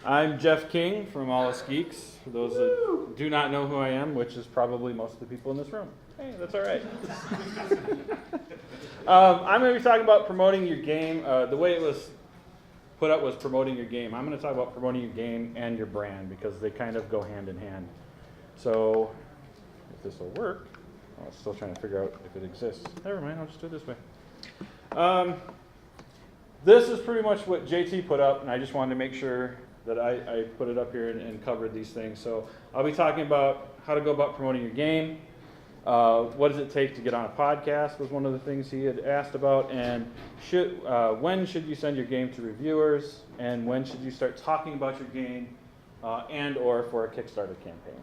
I'm Jeff King from All Us Geeks. For those that do not know who I am, which is probably most of the people in this room. Hey, that's all right. I'm going to be talking about promoting your game. The way it was put up was promoting your game. I'm going to talk about promoting your game and your brand because they kind of go hand in hand. So if this will work, I'm still trying to figure out if it exists. Never mind, I'll just do it this way. This is pretty much what JT put up, and I just wanted to make sure that I put it up here and covered these things. So I'll be talking about how to go about promoting your game. What does it take to get on a podcast was one of the things he had asked about. And when should you send your game to reviewers? And when should you start talking about your game and or for a Kickstarter campaign?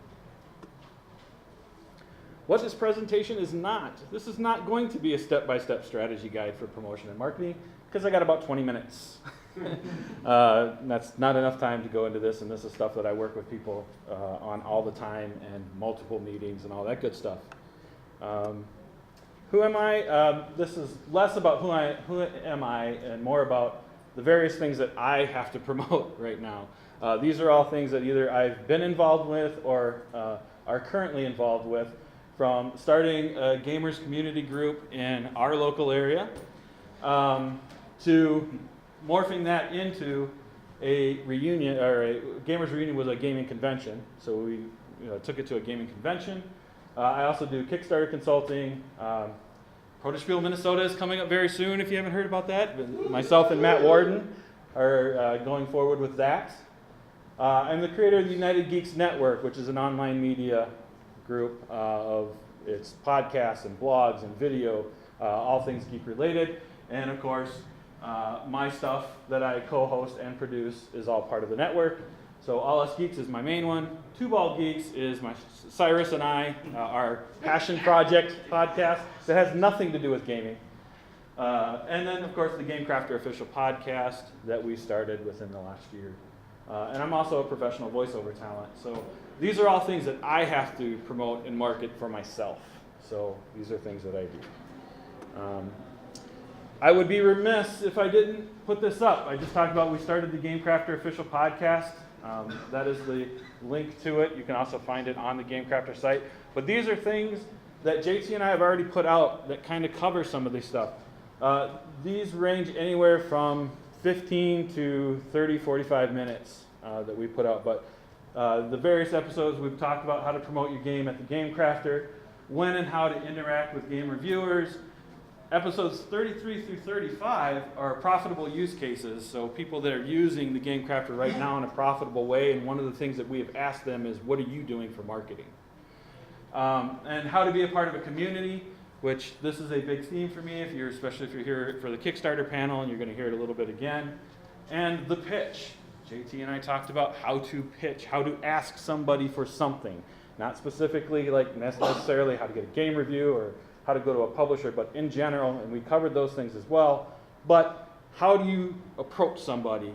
What this presentation is not. This is not going to be a step-by-step strategy guide for promotion and marketing because I got about 20 minutes. That's not enough time to go into this, and this is stuff that I work with people on all the time and multiple meetings and all that good stuff. Who am I? This is less about who am I and more about the various things that I have to promote right now. These are all things that either I've been involved with or are currently involved with, from starting a gamers community group in our local area to morphing that into a reunion, or a gamers reunion was a gaming convention. So we took it to a gaming convention. I also do Kickstarter consulting. Protospiel Minnesota is coming up very soon if you haven't heard about that. Myself and Matt Warden are going forward with that. I'm the creator of the United Geeks Network, which is an online media group of its podcasts and blogs and video, all things geek related. And of course, my stuff that I co-host and produce is all part of the network. So All Us Geeks is my main one. Two Ball Geeks is my Cyrus and I, our passion project podcast that has nothing to do with gaming. And then, of course, the Game Crafter official podcast that we started within the last year. And I'm also a professional voiceover talent. So these are all things that I have to promote and market for myself. So these are things that I do. I would be remiss if I didn't put this up. I just talked about we started the Game Crafter official podcast. That is the link to it. You can also find it on the Game Crafter site. But these are things that JT and I have already put out that kind of cover some of this stuff. These range anywhere from 15 to 30, 45 minutes that we put out. But the various episodes we've talked about how to promote your game at the Game Crafter, when and how to interact with game reviewers. Episodes 33 through 35 are profitable use cases, so people that are using the Game Crafter right now in a profitable way, and one of the things that we have asked them is, what are you doing for marketing? And how to be a part of a community, which this is a big theme for me, especially if you're here for the Kickstarter panel, and you're going to hear it a little bit again. And the pitch. JT and I talked about how to pitch, how to ask somebody for something. Not specifically like necessarily how to get a game review or how to go to a publisher, but in general, and we covered those things as well, but how do you approach somebody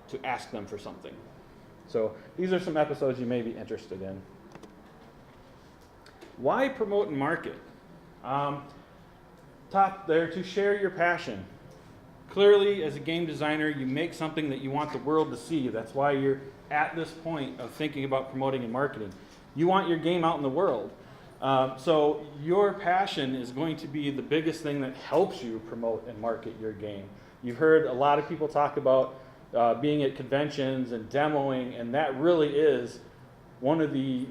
to ask them for something? So these are some episodes you may be interested in. Why promote and market? Top there, to share your passion. Clearly, as a game designer, you make something that you want the world to see. That's why you're at this point of thinking about promoting and marketing. You want your game out in the world. So your passion is going to be the biggest thing that helps you promote and market your game. You've heard a lot of people talk about being at conventions and demoing, and that really is one of the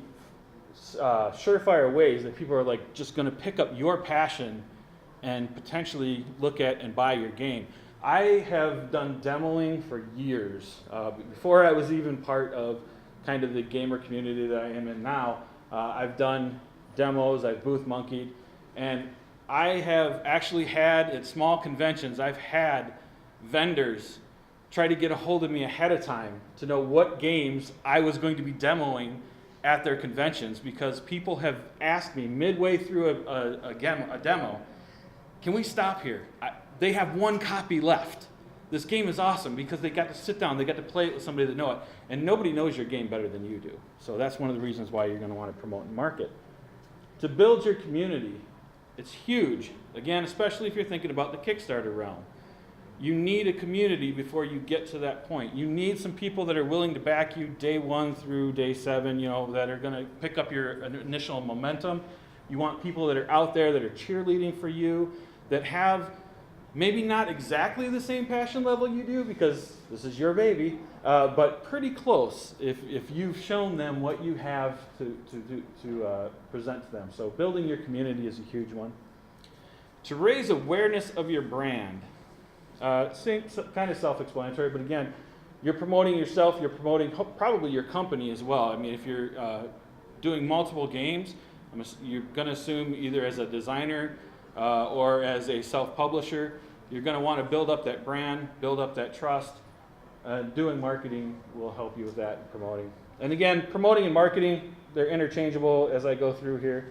surefire ways that people are like just going to pick up your passion and potentially look at and buy your game. I have done demoing for years. Before I was even part of kind of the gamer community that I am in now, I've done demos, I've booth monkeyed, and I have actually had, at small conventions, I've had vendors try to get a hold of me ahead of time to know what games I was going to be demoing at their conventions, because people have asked me midway through a demo, can we stop here? They have one copy left. This game is awesome because they got to sit down, they got to play it with somebody that knows it, and nobody knows your game better than you do. So that's one of the reasons why you're going to want to promote and market. To build your community, It's huge. Again, especially if you're thinking about the Kickstarter realm. You need a community before you get to that point. You need some people that are willing to back you day 1 through day 7, that are going to pick up your initial momentum. You want people that are out there that are cheerleading for you, that have maybe not exactly the same passion level you do, because this is your baby, but pretty close if you've shown them what you have to present to them. So building your community is a huge one. To raise awareness of your brand. Kind of self-explanatory, but again, you're promoting yourself, you're promoting probably your company as well. I mean, if you're doing multiple games, you're going to assume either as a designer or as a self-publisher, you're going to want to build up that brand, build up that trust. Doing marketing will help you with that and promoting. And again, promoting and marketing, they're interchangeable as I go through here.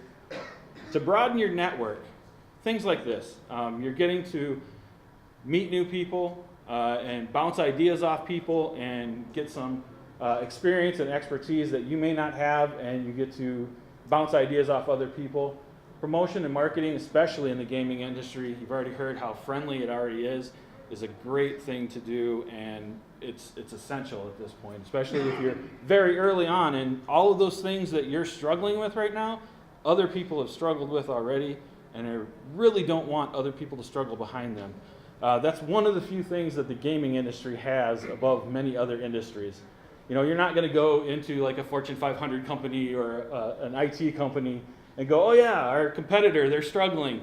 To broaden your network, things like this. You're getting to meet new people and bounce ideas off people and get some experience and expertise that you may not have, and you get to bounce ideas off other people. Promotion and marketing, especially in the gaming industry, you've already heard how friendly it already is a great thing to do, and it's essential at this point, especially if you're very early on, and all of those things that you're struggling with right now, other people have struggled with already, and I really don't want other people to struggle behind them. That's one of the few things that the gaming industry has above many other industries. You're not going to go into like a Fortune 500 company or an IT company and go, oh yeah, our competitor, they're struggling.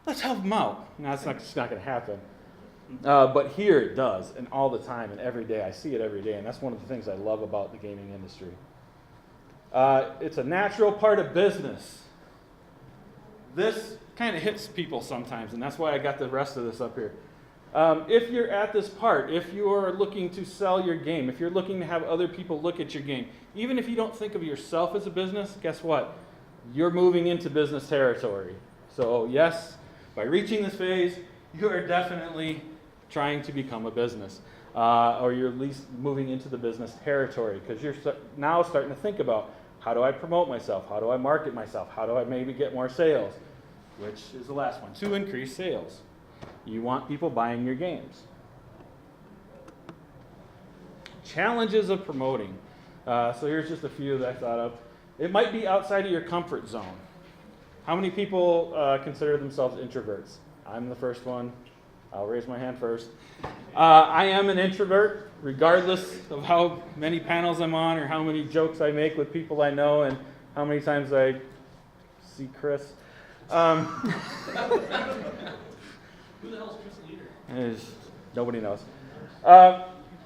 Let's help them out. No, it's not going to happen. But here it does, and all the time, and every day. I see it every day, and that's one of the things I love about the gaming industry. It's a natural part of business. This kind of hits people sometimes, and that's why I got the rest of this up here. If you're at this part, if you're looking to sell your game, if you're looking to have other people look at your game, even if you don't think of yourself as a business, guess what? You're moving into business territory. So yes, by reaching this phase, you are definitely trying to become a business, or you're at least moving into the business territory, because you're now starting to think about, how do I promote myself? How do I market myself? How do I maybe get more sales? Which is the last one, to increase sales. You want people buying your games. Challenges of promoting. So here's just a few that I thought of. It might be outside of your comfort zone. How many people consider themselves introverts? I'm the first one. I'll raise my hand first. I am an introvert, regardless of how many panels I'm on or how many jokes I make with people I know and how many times I see Chris. Who the hell is Chris Leader? Nobody knows.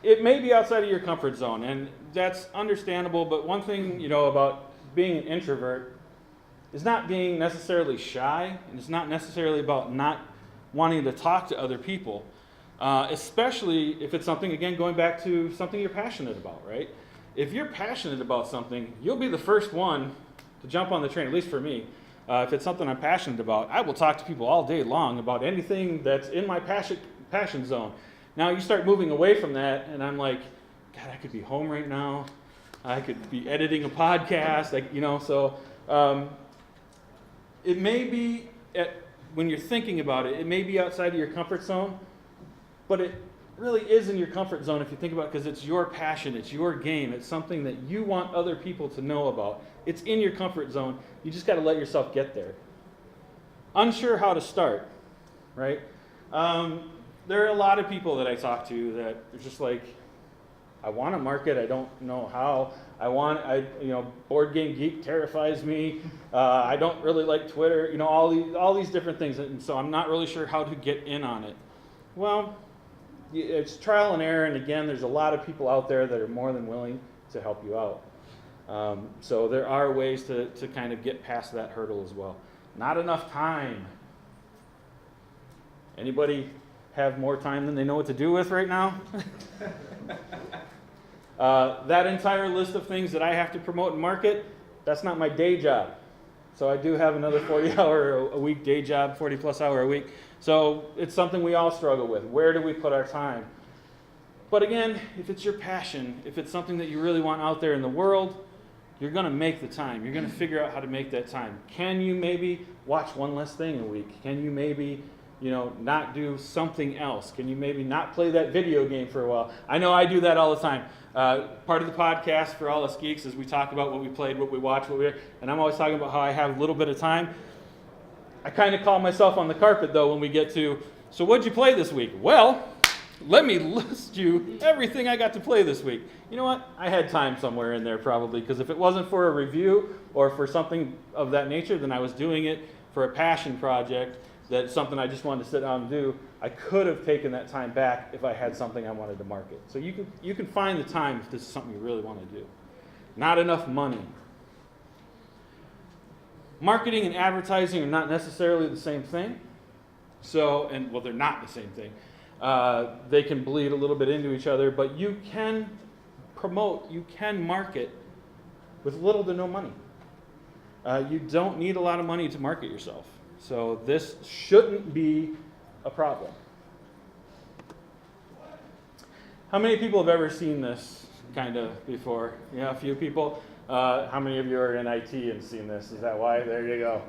It may be outside of your comfort zone, and that's understandable, but one thing about being an introvert is not being necessarily shy, and it's not necessarily about not wanting to talk to other people, especially if it's something, again, going back to something you're passionate about, right? If you're passionate about something, you'll be the first one to jump on the train, at least for me. If it's something I'm passionate about, I will talk to people all day long about anything that's in my passion zone. Now you start moving away from that, and I'm like, God, I could be home right now. I could be editing a podcast, it may be, when you're thinking about it, it may be outside of your comfort zone, but it really is in your comfort zone if you think about it, because it's your passion, it's your game, it's something that you want other people to know about. It's in your comfort zone. You just got to let yourself get there. Unsure how to start, right? There are a lot of people that I talk to that are just like, I want to market, I don't know how. Board Game Geek terrifies me. I don't really like Twitter. All these different things, and so I'm not really sure how to get in on it. Well, it's trial and error, and again, there's a lot of people out there that are more than willing to help you out. So there are ways to kind of get past that hurdle as well. Not enough time. Anybody have more time than they know what to do with right now? That entire list of things that I have to promote and market, that's not my day job. So I do have another 40-hour a week day job, 40-plus hour a week. So it's something we all struggle with. Where do we put our time? But again, if it's your passion, if it's something that you really want out there in the world, You're going to make the time. You're going to figure out how to make that time. Can you maybe watch one less thing a week? Can you maybe, not do something else? Can you maybe not play that video game for a while? I know I do that all the time. Part of the podcast for All Us Geeks is we talk about what we played, what we watched, and I'm always talking about how I have a little bit of time. I kind of call myself on the carpet, though, when we get to, so what'd you play this week? Well, let me list you everything I got to play this week. You know what? I had time somewhere in there probably, because if it wasn't for a review or for something of that nature, then I was doing it for a passion project, that's something I just wanted to sit down and do. I could have taken that time back if I had something I wanted to market. So you can find the time if this is something you really want to do. Not enough money. Marketing and advertising are not necessarily the same thing. They're not the same thing. They can bleed a little bit into each other, but you can promote, you can market with little to no money. You don't need a lot of money to market yourself. So this shouldn't be a problem. How many people have ever seen this kind of before? Yeah, a few people. How many of you are in IT and seen this? Is that why? There you go.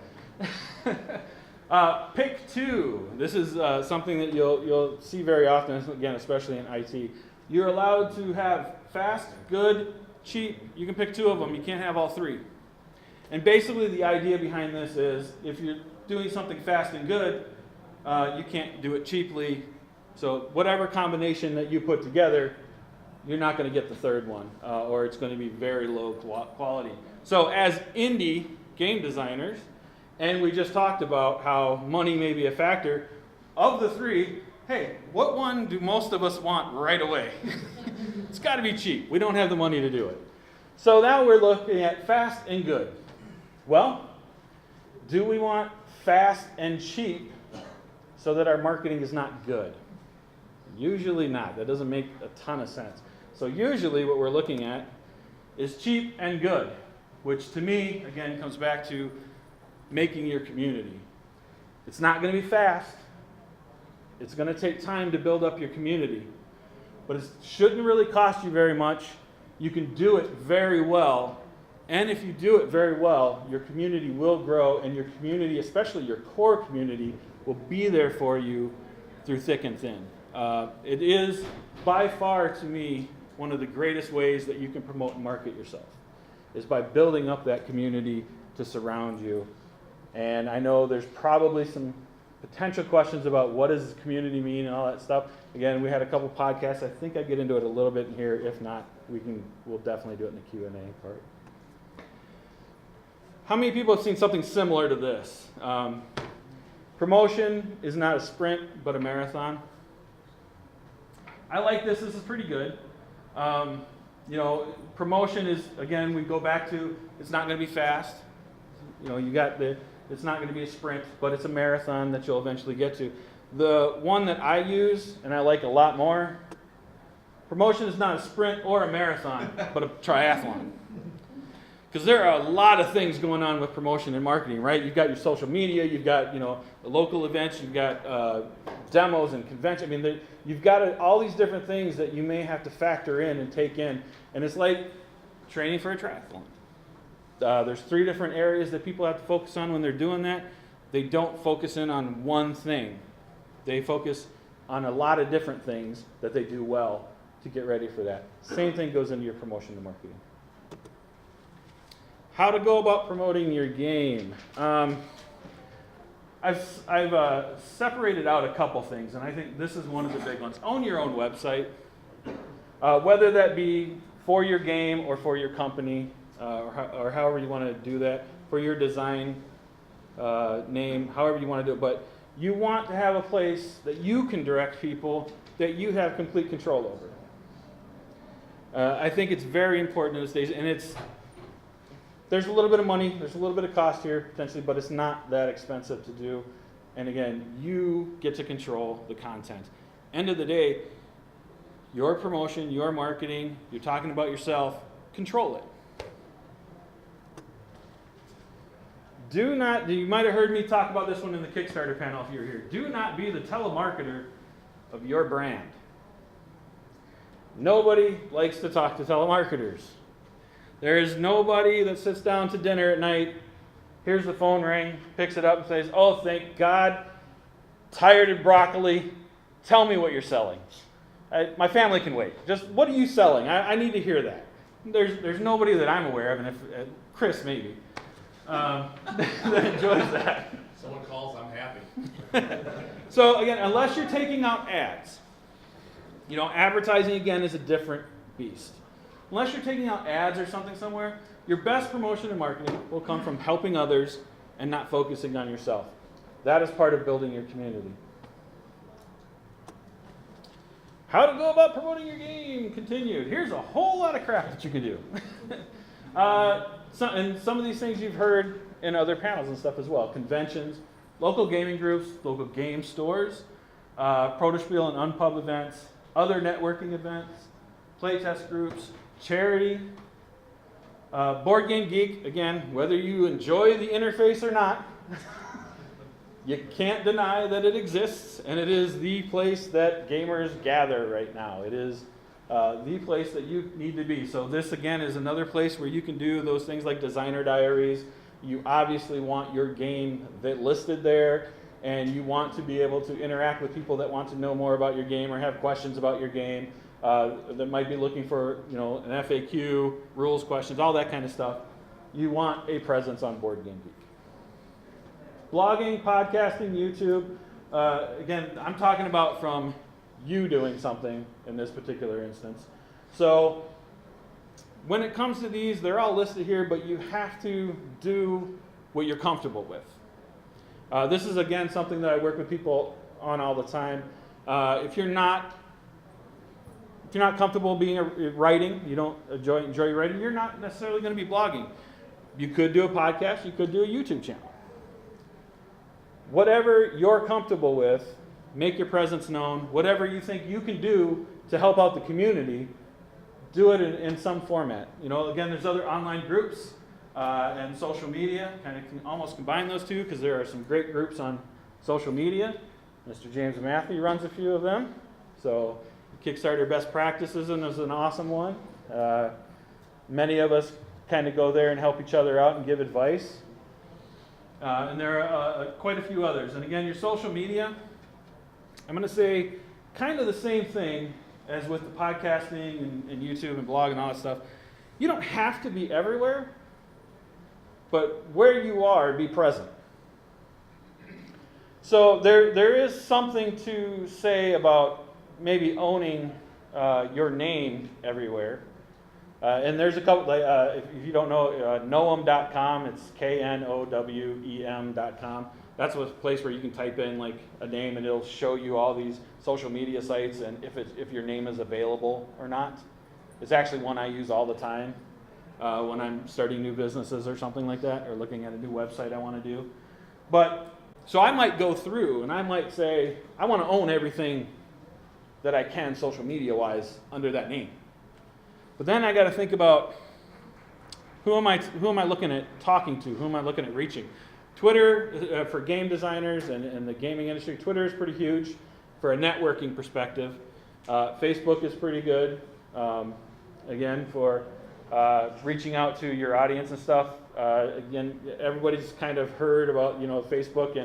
Pick two. This is something that you'll see very often, again, especially in IT. You're allowed to have fast, good, cheap. You can pick two of them. You can't have all three. And basically the idea behind this is if you're doing something fast and good, you can't do it cheaply. So whatever combination that you put together, you're not going to get the third one, or it's going to be very low quality. So as indie game designers, and we just talked about how money may be a factor, of the three, hey, what one do most of us want right away? It's got to be cheap. We don't have the money to do it. So now we're looking at fast and good. Well, do we want fast and cheap so that our marketing is not good? Usually not. That doesn't make a ton of sense. So usually what we're looking at is cheap and good, which to me, again, comes back to making your community. It's not going to be fast. It's going to take time to build up your community. But it shouldn't really cost you very much. You can do it very well. And if you do it very well, your community will grow, and your community, especially your core community, will be there for you through thick and thin. It is, by far, to me, one of the greatest ways that you can promote and market yourself, is by building up that community to surround you. And I know there's probably some potential questions about what does community mean and all that stuff. Again, we had a couple podcasts. I think I get into it a little bit in here. If not, we'll definitely do it in the Q&A part. How many people have seen something similar to this? Promotion is not a sprint, but a marathon. I like this. This is pretty good. Promotion is, again, we go back to, it's not going to be fast. It's not going to be a sprint, but it's a marathon that you'll eventually get to. The one that I use, and I like a lot more, promotion is not a sprint or a marathon, but a triathlon. Because there are a lot of things going on with promotion and marketing, right? You've got your social media, you've got, the local events, you've got demos and conventions. I mean, you've got all these different things that you may have to factor in and take in. And it's like training for a triathlon. There's 3 different areas that people have to focus on when they're doing that. They don't focus in on one thing. They focus on a lot of different things that they do well to get ready for that. Same thing goes into your promotion and marketing. How to go about promoting your game. I've separated out a couple things, and I think this is one of the big ones. Own your own website, whether that be for your game or for your company, or however you want to do that, for your design name, however you want to do it. But you want to have a place that you can direct people that you have complete control over. I think it's very important in this days, and there's a little bit of money, there's a little bit of cost here potentially, but it's not that expensive to do. And again, you get to control the content. End of the day, your promotion, your marketing, you're talking about yourself, control it. You might have heard me talk about this one in the Kickstarter panel if you were here. Do not be the telemarketer of your brand. Nobody likes to talk to telemarketers. There is nobody that sits down to dinner at night, hears the phone ring, picks it up and says, oh, thank God, tired of broccoli, tell me what you're selling. My family can wait. Just, what are you selling? I need to hear that. There's nobody that I'm aware of, and if Chris maybe, that enjoys that. Someone calls, I'm happy. So again, unless you're taking out ads, advertising again is a different beast. Unless you're taking out ads or something somewhere, your best promotion and marketing will come from helping others and not focusing on yourself. That is part of building your community. How to go about promoting your game continued. Here's a whole lot of crap that you can do. And some of these things you've heard in other panels and stuff as well. Conventions, local gaming groups, local game stores, Protospiel and Unpub events, other networking events, playtest groups, charity, Board Game Geek, again, whether you enjoy the interface or not, you can't deny that it exists, and it is the place that gamers gather right now. It is the place that you need to be. So this, again, is another place where you can do those things like designer diaries. You obviously want your game listed there, and you want to be able to interact with people that want to know more about your game or have questions about your game, that might be looking for an FAQ, rules questions, all that kind of stuff. You want a presence on Board Game Geek. Blogging, podcasting, YouTube. Again, I'm talking about from you doing something in this particular instance. So when it comes to these, they're all listed here, but you have to do what you're comfortable with. This is, again, something that I work with people on all the time. If you're not comfortable writing, you don't enjoy writing, you're not necessarily going to be blogging. You could do a podcast, you could do a YouTube channel. Whatever you're comfortable with, make your presence known. Whatever you think you can do to help out the community, do it in some format. Again, there's other online groups and social media. Kind of can almost combine those two because there are some great groups on social media. Mr. James Matthew runs a few of them. So Kickstarter Best Practices is an awesome one. Many of us kind of go there and help each other out and give advice. And there are quite a few others. And again, your social media, I'm going to say kind of the same thing as with the podcasting and YouTube and blog and all that stuff. You don't have to be everywhere, but where you are, be present. So there is something to say about maybe owning your name everywhere. And there's a couple, if you don't know, knowem.com, it's knowem.com. That's a place where you can type in like a name and it'll show you all these social media sites and if your name is available or not. It's actually one I use all the time when I'm starting new businesses or something like that, or looking at a new website I want to do. So I might go through and I might say, I want to own everything that I can social media-wise under that name. But then I got to think about who am I looking at talking to? Who am I looking at reaching? Twitter, for game designers and the gaming industry, Twitter is pretty huge for a networking perspective. Facebook is pretty good, again, for reaching out to your audience and stuff. Again, everybody's kind of heard about Facebook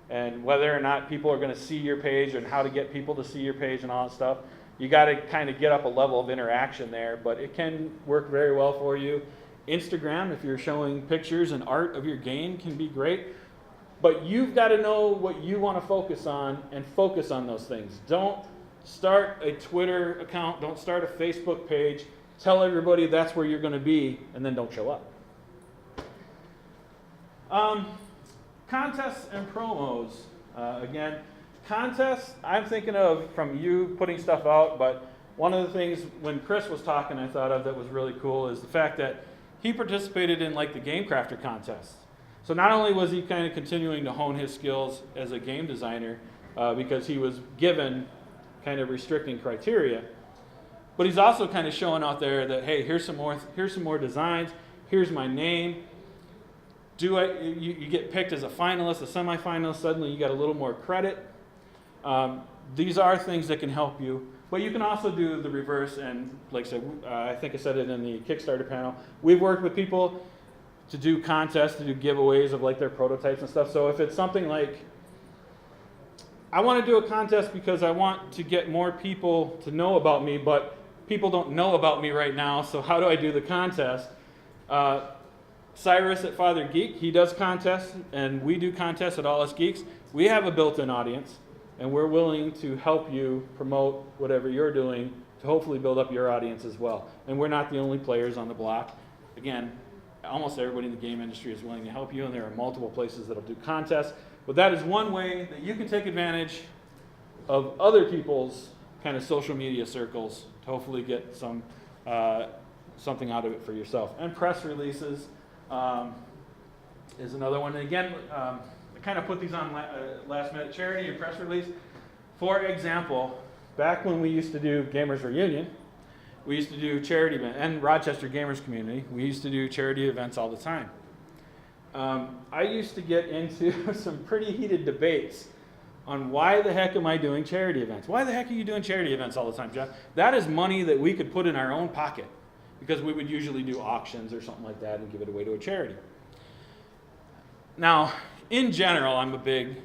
and whether or not people are going to see your page and how to get people to see your page and all that stuff. You got to kind of get up a level of interaction there, but it can work very well for you. Instagram, if you're showing pictures and art of your game, can be great. But you've got to know what you want to focus on and focus on those things. Don't start a Twitter account. Don't start a Facebook page. Tell everybody that's where you're going to be, and then don't show up. Contests and promos. Again, contests, I'm thinking of from you putting stuff out, but one of the things when Chris was talking I thought of that was really cool is the fact that he participated in like the Game Crafter contest. So not only was he kind of continuing to hone his skills as a game designer because he was given kind of restricting criteria, but he's also kind of showing out there that, hey, here's some more designs, here's my name. You get picked as a finalist, a semifinalist, suddenly you got a little more credit. These are things that can help you. But you can also do the reverse, and like I said, I think I said it in the Kickstarter panel. We've worked with people to do contests, to do giveaways of like their prototypes and stuff. So if it's something like, I want to do a contest because I want to get more people to know about me, but people don't know about me right now, so how do I do the contest? Cyrus at Father Geek, he does contests, and we do contests at All Us Geeks. We have a built-in audience, and we're willing to help you promote whatever you're doing to hopefully build up your audience as well. And we're not the only players on the block. Again, almost everybody in the game industry is willing to help you, and there are multiple places that'll do contests. But that is one way that you can take advantage of other people's kind of social media circles to hopefully get some something out of it for yourself. And press releases is another one. And again, I kind of put these on last minute. Charity and press release. For example, back when we used to do Gamers Reunion, we used to do charity events, and Rochester Gamers Community, we used to do charity events all the time. I used to get into some pretty heated debates on why the heck am I doing charity events? Why the heck are you doing charity events all the time, Jeff? That is money that we could put in our own pocket, because we would usually do auctions or something like that and give it away to a charity. Now, in general, I'm a big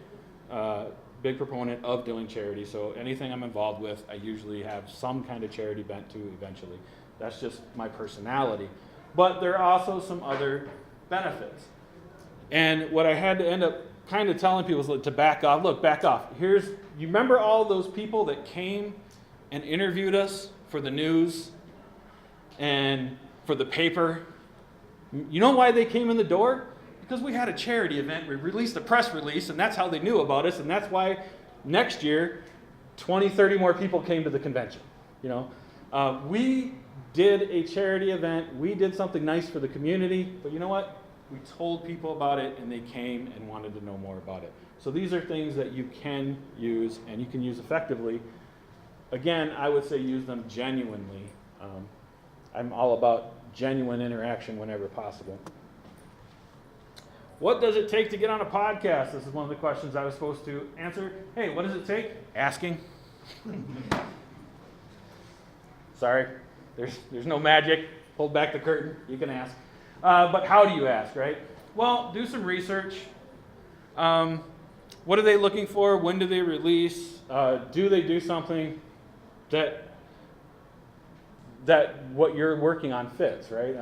proponent of doing charity, so anything I'm involved with, I usually have some kind of charity bent to eventually. That's just my personality. But there are also some other benefits. And what I had to end up kind of telling people is to back off. Look, back off. You remember all those people that came and interviewed us for the news and for the paper? You know why they came in the door? Because we had a charity event. We released a press release, and that's how they knew about us, and that's why next year 20, 30 more people came to the convention. We did a charity event. We did something nice for the community, but you know what? We told people about it, and they came and wanted to know more about it. So these are things that you can use, and you can use effectively. Again, I would say use them genuinely. I'm all about genuine interaction whenever possible. What does it take to get on a podcast? This is one of the questions I was supposed to answer. Hey, what does it take? Asking. Sorry, there's no magic. Hold back the curtain. You can ask. But how do you ask, right? Well, do some research. What are they looking for? When do they release? Do they do something that what you're working on fits, right?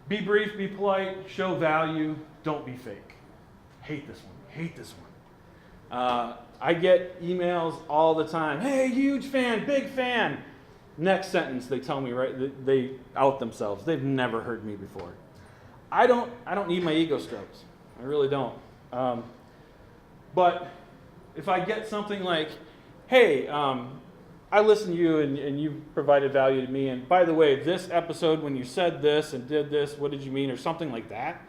Be brief, be polite, show value, don't be fake. Hate this one. I get emails all the time. Hey, huge fan, big fan. Next sentence, they tell me, right, they out themselves. They've never heard me before. I don't need my ego strokes. I really don't. But if I get something like, hey, I listened to you and you provided value to me, and by the way, this episode when you said this and did this, what did you mean, or something like that,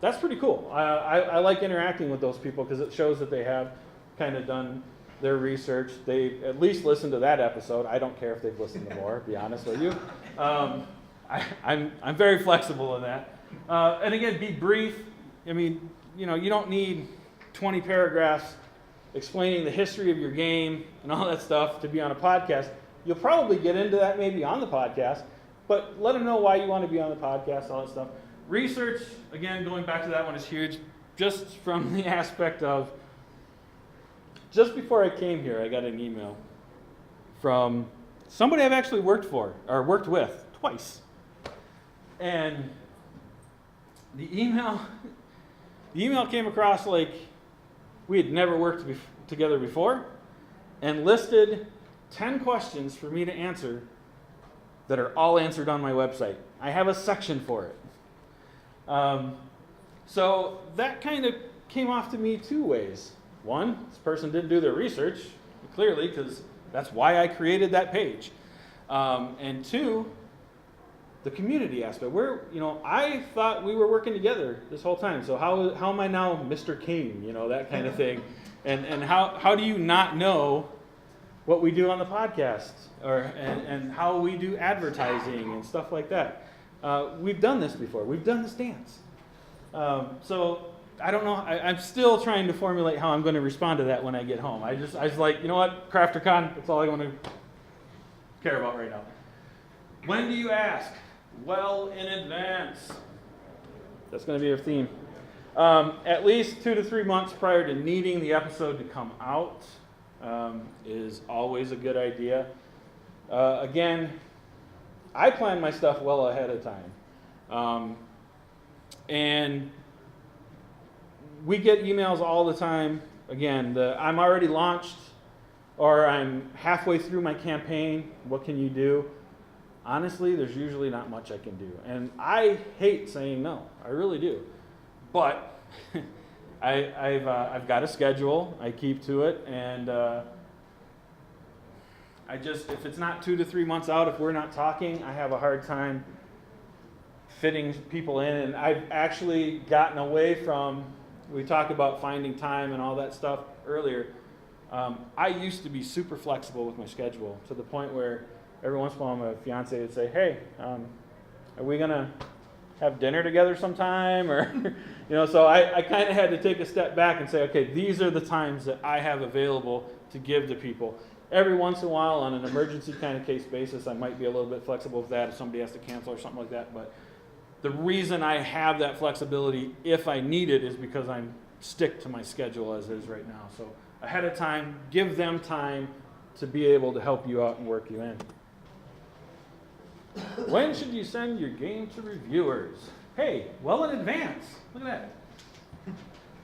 that's pretty cool. I like interacting with those people because it shows that they have kind of done their research. They at least listened to that episode. I don't care if they've listened to more, to be honest with you. I'm very flexible in that. And again, be brief. I mean, you don't need 20 paragraphs explaining the history of your game and all that stuff to be on a podcast. You'll probably get into that maybe on the podcast, but let them know why you want to be on the podcast, all that stuff. Research, again, going back to that one, is huge, just from the aspect of, just before I came here, I got an email from somebody I've actually worked with twice. And the email came across like we had never worked together before, and listed 10 questions for me to answer that are all answered on my website. I have a section for it. So that kind of came off to me two ways. One, this person didn't do their research, clearly, because that's why I created that page. And two, the community aspect. I thought we were working together this whole time. So how am I now Mr. King? That kind of thing. And how do you not know what we do on the podcast, and how we do advertising and stuff like that? We've done this before. We've done this dance. So I don't know. I'm still trying to formulate how I'm going to respond to that when I get home. I was like, you know what, CrafterCon, that's all I want to care about right now. When do you ask? Well, in advance. That's going to be our theme. At least 2 to 3 months prior to needing the episode to come out is always a good idea. Again, I plan my stuff well ahead of time. And we get emails all the time. Again, I'm already launched, or I'm halfway through my campaign. What can you do? Honestly, there's usually not much I can do. And I hate saying no. I really do. But I've got a schedule. I keep to it. And if it's not 2 to 3 months out, if we're not talking, I have a hard time fitting people in. And I've actually gotten away from, we talked about finding time and all that stuff earlier. I used to be super flexible with my schedule to the point where every once in a while my fiance would say, hey, are we going to have dinner together sometime? Or, so I kind of had to take a step back and say, okay, these are the times that I have available to give to people. Every once in a while, on an emergency kind of case basis, I might be a little bit flexible with that if somebody has to cancel or something like that. But the reason I have that flexibility, if I need it, is because I stick to my schedule as is right now. So ahead of time, give them time to be able to help you out and work you in. When should you send your game to reviewers? Hey, well in advance. Look at that.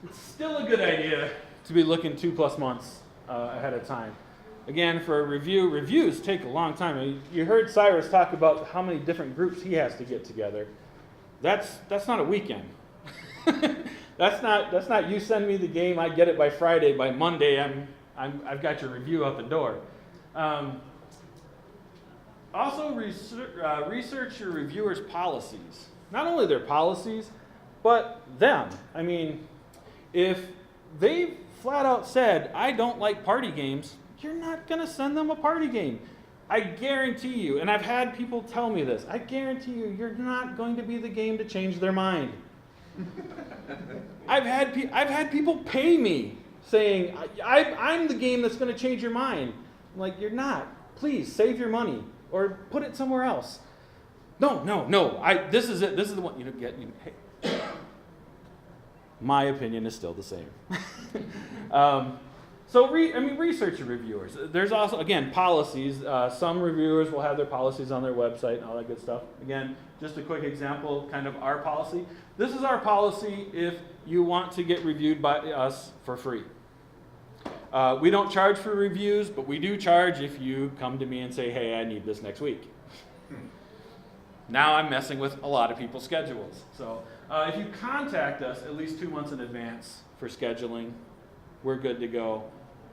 It's still a good idea to be looking 2+ months ahead of time. Again, for a review, reviews take a long time. I mean, you heard Cyrus talk about how many different groups he has to get together. That's not a weekend. That's not you send me the game, I get it by Friday, by Monday I've got your review out the door. Also, research your reviewers' policies. Not only their policies, but them. I mean, if they've flat out said, I don't like party games, you're not going to send them a party game. I guarantee you, and I've had people tell me this, I guarantee you, you're not going to be the game to change their mind. I've had people pay me saying, I'm the game that's going to change your mind. I'm like, you're not. Please, save your money. Or put it somewhere else. No. This is it. This is the one. Hey. My opinion is still the same. Research your reviewers. There's also, again, policies. Some reviewers will have their policies on their website and all that good stuff. Again, just a quick example, kind of our policy. This is our policy if you want to get reviewed by us for free. We don't charge for reviews, but we do charge if you come to me and say, hey, I need this next week. Now I'm messing with a lot of people's schedules. So if you contact us at least 2 months in advance for scheduling, we're good to go.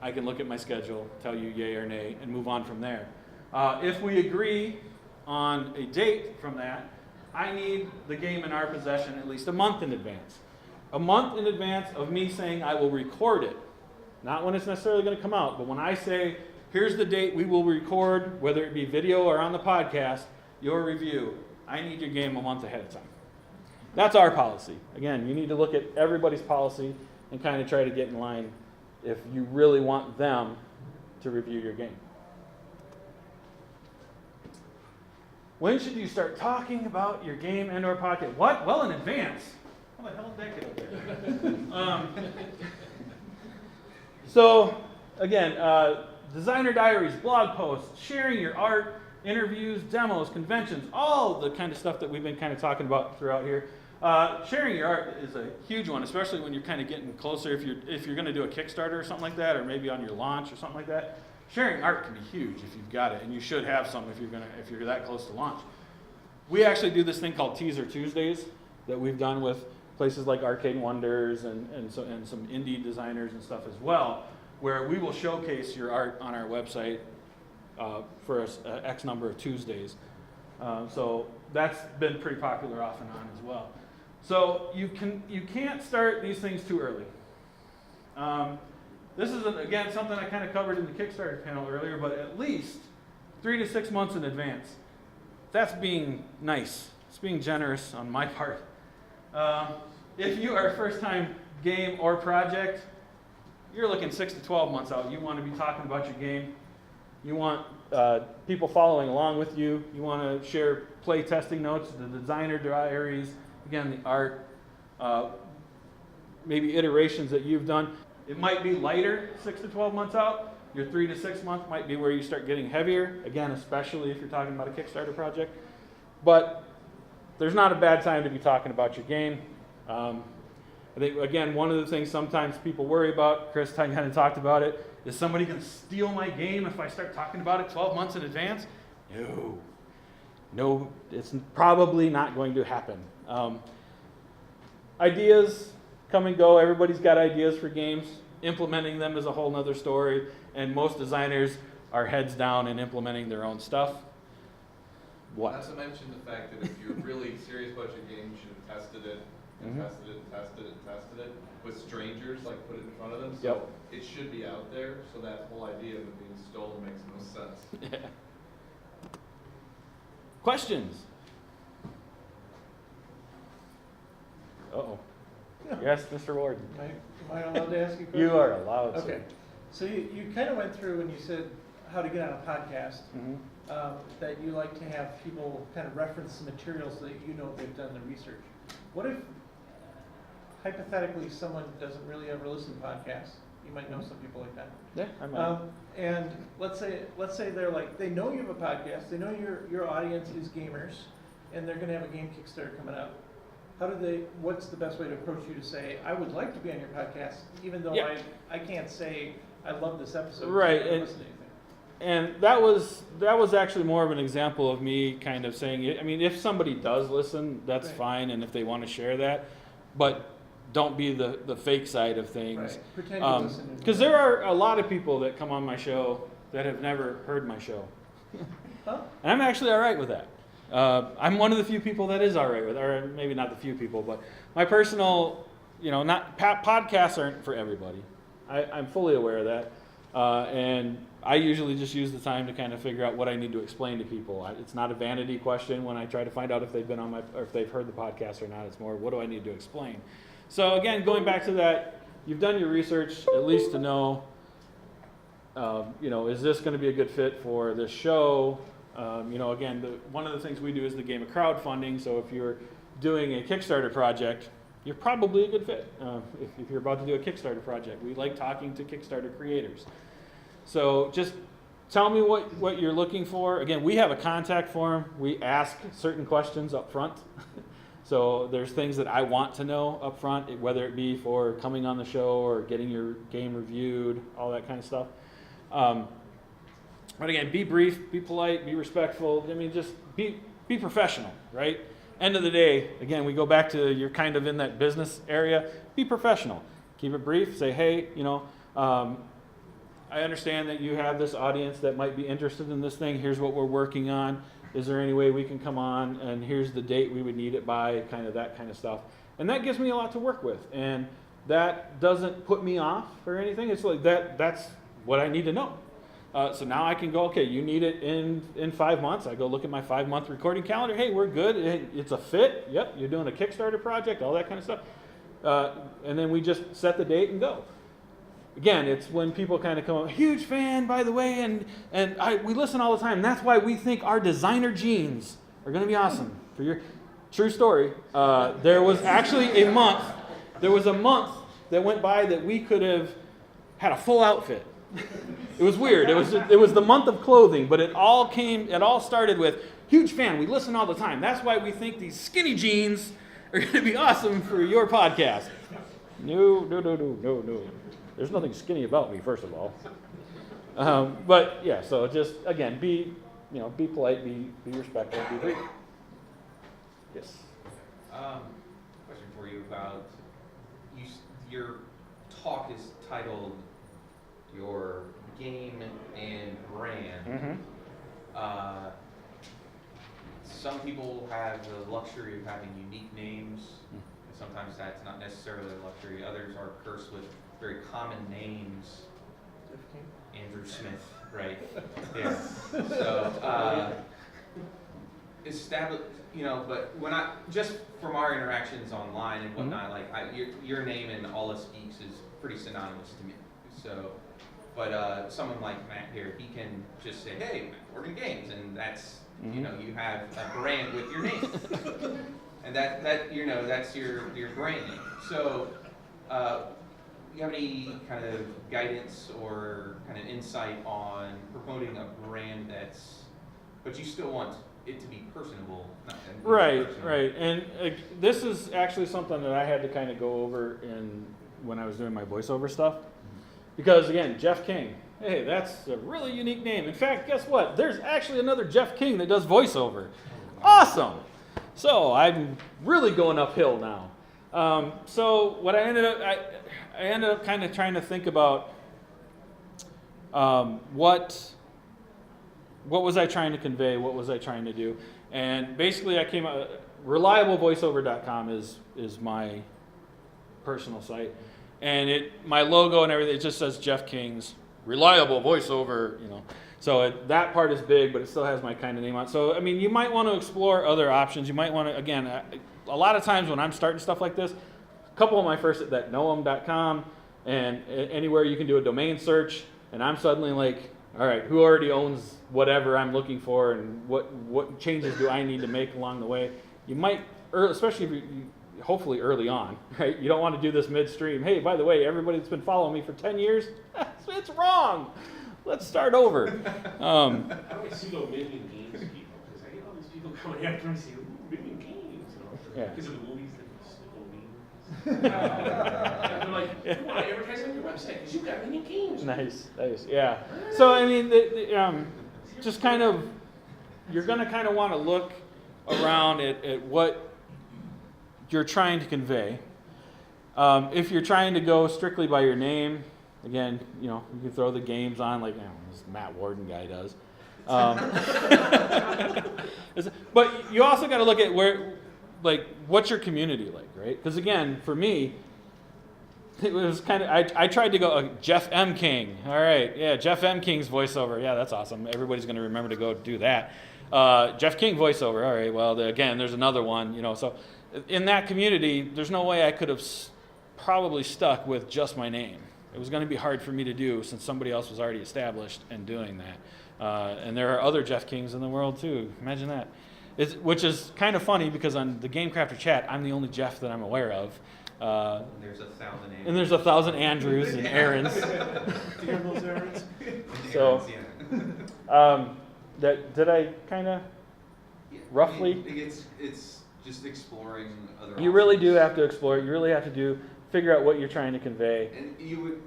I can look at my schedule, tell you yay or nay, and move on from there. If we agree on a date from that, I need the game in our possession at least a month in advance. A month in advance of me saying I will record it. Not when it's necessarily going to come out, but when I say, here's the date we will record, whether it be video or on the podcast, your review, I need your game a month ahead of time. That's our policy. Again, you need to look at everybody's policy and kind of try to get in line if you really want them to review your game. When should you start talking about your game and or podcast? What? Well, in advance. How the hell did that get up there? So, again, designer diaries, blog posts, sharing your art, interviews, demos, conventions, all the kind of stuff that we've been kind of talking about throughout here. Sharing your art is a huge one, especially when you're kind of getting closer. If you're going to do a Kickstarter or something like that, or maybe on your launch or something like that, sharing art can be huge if you've got it, and you should have some if you're that close to launch. We actually do this thing called Teaser Tuesdays that we've done with places like Arcade Wonders and some indie designers and stuff as well, where we will showcase your art on our website for a X number of Tuesdays. So that's been pretty popular off and on as well. So you can't start these things too early. This is, again, something I kind of covered in the Kickstarter panel earlier, but at least 3 to 6 months in advance. That's being nice. It's being generous on my part. If you are a first-time game or project, you're looking 6 to 12 months out. You want to be talking about your game. You want people following along with you. You want to share play testing notes, the designer diaries, again, the art, maybe iterations that you've done. It might be lighter 6 to 12 months out. Your 3 to 6 month might be where you start getting heavier, again, especially if you're talking about a Kickstarter project. But there's not a bad time to be talking about your game. I think, again, one of the things sometimes people worry about, Chris kind of talked about it, is somebody going to steal my game if I start talking about it 12 months in advance? No, it's probably not going to happen. Ideas come and go. Everybody's got ideas for games. Implementing them is a whole nother story, and most designers are heads down in implementing their own stuff. What? Not to mention the fact that if you're really serious about your game, you should have tested it, and tested it, and tested it, and tested it with strangers, like put it in front of them. So it should be out there, so that whole idea of it being stolen makes no sense. Yeah. Questions? Uh-oh. Yes, Mr. Warden. Am I allowed to ask you a question? You are allowed to. Okay. So you kind of went through and you said how to get on a podcast, that you like to have people kind of reference the materials so that you know they've done the research. What if, hypothetically, someone doesn't really ever listen to podcasts? You might know some people like that. Yeah, I might. And let's say they're like, they know you have a podcast, they know your audience is gamers, and they're going to have a game Kickstarter coming up. What's the best way to approach you to say, I would like to be on your podcast, even though I can't say, I love this episode. Right, I don't listen to anything. And that was actually more of an example of me kind of saying, I mean, if somebody does listen, that's fine, and if they want to share that, but don't be the fake side of things. Right. Pretend you listen. Because there are a lot of people that come on my show that have never heard my show. Huh? And I'm actually all right with that. I'm one of the few people that is all right with it, or maybe not the few people, but my personal, podcasts aren't for everybody. I'm fully aware of that. And I usually just use the time to kind of figure out what I need to explain to people. It's not a vanity question when I try to find out if they've been on or if they've heard the podcast or not. It's more, what do I need to explain? So again, going back to that, you've done your research at least to know, is this going to be a good fit for this show? Again, one of the things we do is the game of crowdfunding. So if you're doing a Kickstarter project, you're probably a good fit. If you're about to do a Kickstarter project, we like talking to Kickstarter creators. So just tell me what you're looking for. Again, we have a contact form. We ask certain questions up front. So there's things that I want to know up front, whether it be for coming on the show or getting your game reviewed, all that kind of stuff. But again, be brief, be polite, be respectful. I mean, just be professional, right? End of the day, again, we go back to you're kind of in that business area. Be professional. Keep it brief. Say, hey, I understand that you have this audience that might be interested in this thing. Here's what we're working on. Is there any way we can come on? And here's the date we would need it by, kind of that kind of stuff. And that gives me a lot to work with. And that doesn't put me off or anything. It's like that's what I need to know. So now I can go, okay, you need it in 5 months. I go look at my 5-month recording calendar. Hey, we're good. It's a fit. Yep, you're doing a Kickstarter project, all that kind of stuff. And then we just set the date and go. Again, it's when people kind of come, huge fan, by the way, and we listen all the time. And that's why we think our designer jeans are going to be awesome. For your true story, there was actually a month that went by that we could have had a full outfit. It was weird. It was the month of clothing, but it all started with huge fan. We listen all the time. That's why we think these skinny jeans are going to be awesome for your podcast. No. There's nothing skinny about me, first of all. But yeah, so just again, be polite, be respectful, be brief. Yes. Question for you about your talk is titled Your Game and Brand. Mm-hmm. Some people have the luxury of having unique names. Sometimes that's not necessarily a luxury. Others are cursed with very common names. Andrew Smith, right? Yeah. So, but when just from our interactions online and whatnot, your name and All Us Geeks is pretty synonymous to me. So, But someone like Matt here, he can just say, hey, Matt Gordon Games, and that's, you know, you have a brand with your name. And that you know, that's your brand name. So, you have any kind of guidance or kind of insight on promoting a brand but you still want it to be personable? Right. And this is actually something that I had to kind of go over when I was doing my voiceover stuff. Because again, Jeff King, hey, that's a really unique name. In fact, guess what? There's actually another Jeff King that does voiceover. Awesome. So I'm really going uphill now. So what I ended up kind of trying to think about what was I trying to convey, what was I trying to do, and basically I came up. ReliableVoiceover.com is my personal site, and my logo and everything, it just says Jeff King's Reliable Voiceover, you know. So that part is big, but it still has my kind of name on it. So, I mean, you might want to explore other options. You might want to, again, a lot of times when I'm starting stuff like this, a couple of my first at that knowem.com and anywhere you can do a domain search, and I'm suddenly like, all right, who already owns whatever I'm looking for, and what changes do I need to make along the way? You might, especially if you hopefully early on, right? You don't want to do this midstream. Hey, by the way, everybody that's been following me for 10 years, it's wrong. Let's start over. How do I see those Minion Games people? Because I get all these people coming after me and say, ooh, Minion Games. You know? Yeah. Because of the movies, they still they're like, you want to advertise on your website because you've got Minion Games. Nice, yeah. So, I mean, just kind of, you're going to kind of want to look around at what you're trying to convey. If you're trying to go strictly by your name, again, you know, you can throw the games on like this Matt Warden guy does. But you also got to look at what's your community like, right? Because again, for me, it was kind of, I tried to go Jeff M. King. All right, yeah, Jeff M. King's voiceover. Yeah, that's awesome. Everybody's going to remember to go do that. Jeff King voiceover. All right, well, again, there's another one, you know. So in that community, there's no way I could have probably stuck with just my name. It was going to be hard for me to do since somebody else was already established and doing that. And there are other Jeff Kings in the world too. Imagine that. Which is kind of funny because on the Game Crafter chat, I'm the only Jeff that I'm aware of. There's 1,000 Andrews. And there's 1,000 Andrews and Aarons. Do you have those errands? So, did I kind of roughly? It's just exploring other You really do options. have to explore. You really have to figure out what you're trying to convey. And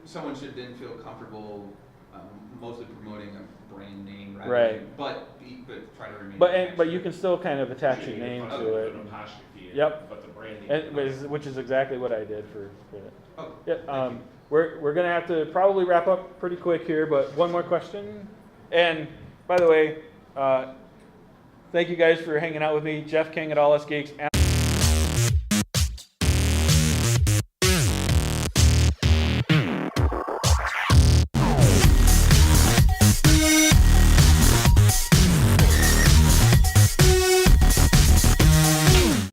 someone should then feel comfortable mostly promoting a brand name rather Right. but try to remain But you can still kind of attach your name to it. An apostrophe. Yep. But the brand name. Which is exactly what I did for that. Oh, Yeah, we're going to have to probably wrap up pretty quick here, but one more question. And by the way, thank you guys for hanging out with me. Jeff King at All Us Geeks.